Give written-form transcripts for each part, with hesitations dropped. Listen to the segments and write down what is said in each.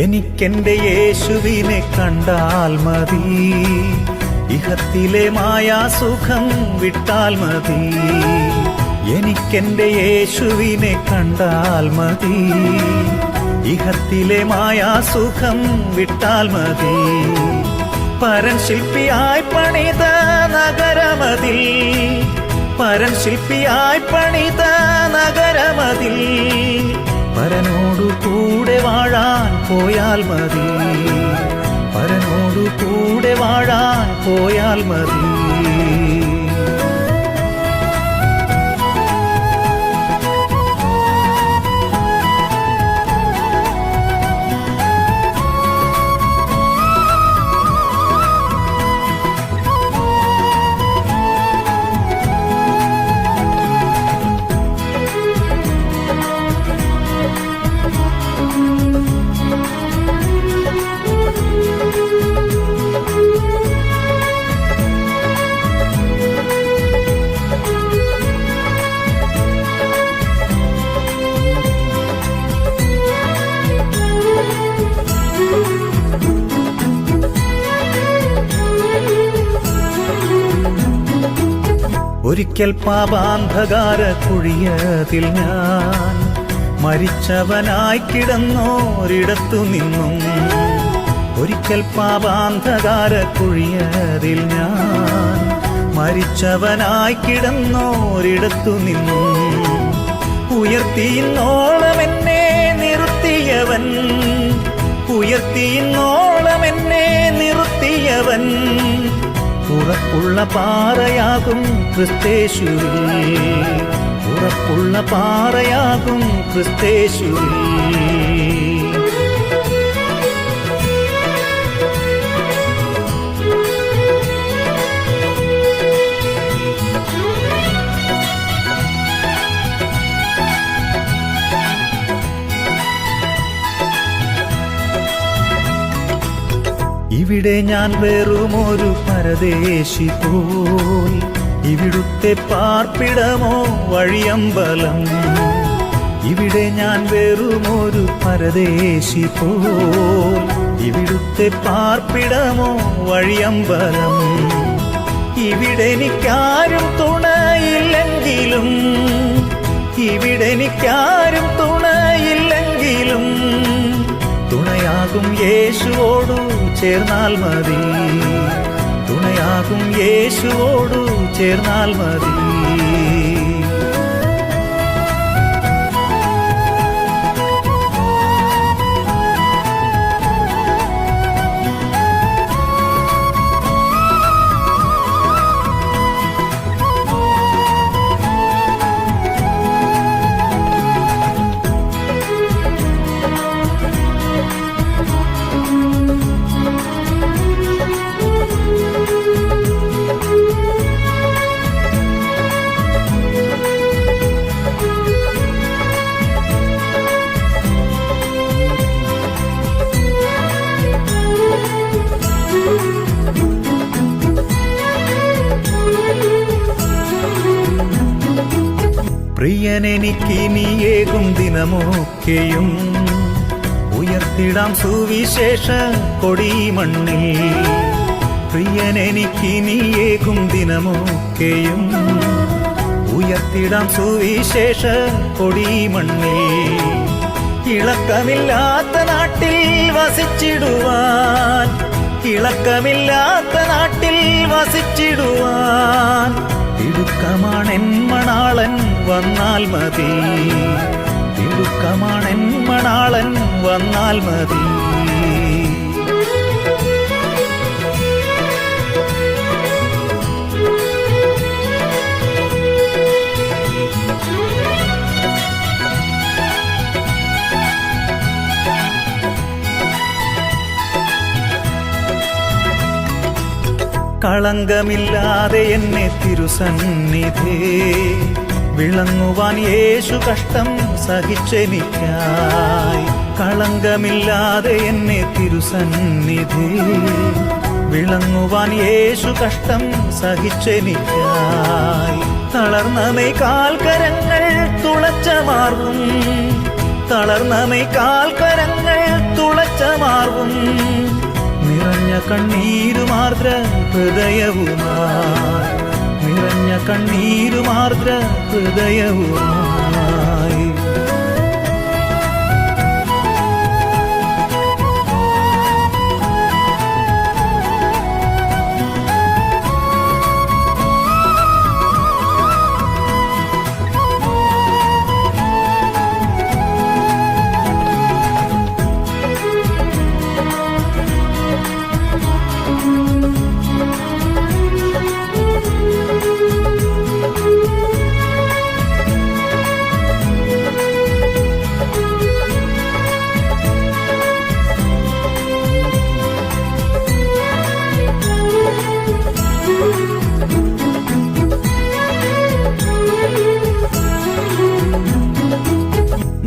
എനിക്കെന്റെ യേശുവിനെ കണ്ടാൽ മതി, ഇഹത്തിലെ മായാസുഖം വിട്ടാൽ മതി. എനിക്കെന്റെ യേശുവിനെ കണ്ടാൽ മതി, ഇഹത്തിലെ മായാസുഖം വിട്ടാൽ മതി. പരൻ ശില്പിയായി പണിത നഗരമതിൽ, പരൻ ശില്പിയായി പണിത നഗരമതിൽ പരനോടു കൂടെ വാഴാൻ പോയാൽ മതി, പരനോടു കൂടെ വാഴാൻ പോയാൽ മതി. ഒരിക്കൽ പാപാന്ധകാര കുഴിയതിൽ ഞാൻ മരിച്ചവനായി കിടന്നോരിടത്തു നിന്നും, ഒരിക്കൽ പാപാന്ധകാര കുഴിയതിൽ ഞാൻ മരിച്ചവനായി കിടന്നോരിടത്തു നിന്നും ഉയർത്തിയിന്നോളം എന്നെ നിർത്തിയവൻ, ഉയർത്തിയിന്നോളം എന്നെ നിർത്തിയവൻ ഉറപ്പുള്ള പാറയാകും ക്രിസ്തേശുവിൽ, ഉറപ്പുള്ള പാറയാകും ക്രിസ്തേശുവിൽ. ഇവിടെ ഞാൻ വെറുമൊരു പരദേശി പോൽ, ഇവിടുത്തെ പാർപ്പിടമോ വഴിയമ്പലം. ഇവിടെ ഞാൻ വെറുമൊരു പരദേശി പോൽ, ഇവിടുത്തെ പാർപ്പിടമോ വഴിയമ്പലം. ഇവിടെ എനിക്കാരും തുണയില്ലെങ്കിലും, ഇവിടെ എനിക്കാരും തുണയില്ലെങ്കിലും തുണയാകും യേശുവോടു ചേർന്നാൽ മതി, തുണയാകും യേശുവോടു ചേർന്നാൽ മതി. പ്രിയനെനിക്കിനിയേകും ദിനമൊക്കെയും ഉയർത്തിടാം സുവിശേഷ കൊടിമണ്ണിൽ. പ്രിയനെനിക്കിനിയേകും ദിനമൊക്കെയും ഉയർത്തിടാം സുവിശേഷ കൊടിമണ്ണിൽ. ഇളക്കമില്ലാത്ത നാട്ടിൽ വസിച്ചിടുവാൻ, ഇളക്കമില്ലാത്ത നാട്ടിൽ വസിച്ചിടുവാൻ തിടുക്കമാണെൻ മണാളൻ വന്നാൽ മതി, തിടുക്കമാണെൻ മണാളൻ വന്നാൽ മതി. കളങ്കമില്ലാതെ എന്നെ തിരുസന്നിധി വിളങ്ങുവാൻ യേശു കഷ്ടം സഹിച്ചെനിക്കായി. കളങ്കമില്ലാതെ എന്നെ തിരുസന്നിധി വിളങ്ങുവാൻ യേശു കഷ്ടം സഹിച്ചെനിക്കായി. തളർന്നമേ കാൽക്കരങ്ങൾ തുളച്ച മാർവും, തളർന്നമേ കാൽക്കരങ്ങൾ തുളച്ച മാർവും നിറഞ്ഞ കണ്ണീരുമാർദ്ര ഹൃദയവുമായി നിറഞ്ഞ കണ്ണീരുമാർദ്ര ഹൃദയവുമായി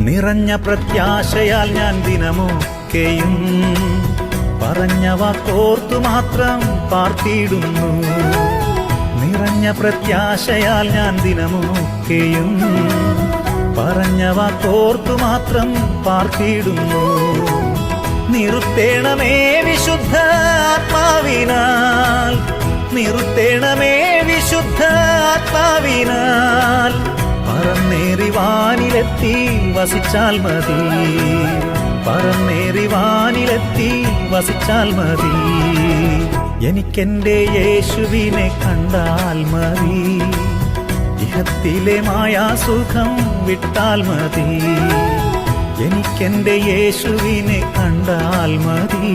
നിറഞ്ഞ പ്രത്യാശയാൽ ഞാൻ ദിനമൊക്കെയും പറഞ്ഞ വാക്കോർത്തു മാത്രം പാർത്തിടുന്നു നിറഞ്ഞ പ്രത്യാശയാൽ ഞാൻ ദിനമൊക്കെയും പറഞ്ഞ വാക്കോർത്തു മാത്രം പാർത്തിടുന്നു നിറുത്തേണമേ വിശുദ്ധ ആത്മാവിനാൽ നിറുത്തേണമേ വിശുദ്ധ ആത്മാവിനാൽ പറന്നേറി വാനിലെത്തി വസിച്ചാൽ മതി പറന്നേറി വാനിലെത്തി വസിച്ചാൽ മതി എനിക്കെന്റെ യേശുവിനെ കണ്ടാൽ മതി ഇഹത്തിലെ മായാസുഖം വിട്ടാൽ മതി എനിക്കെന്റെ യേശുവിനെ കണ്ടാൽ മതി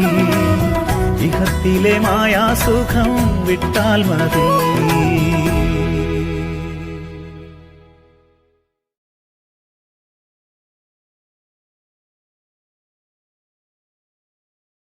ഇഹത്തിലെ മായാസുഖം വിട്ടാൽ മതി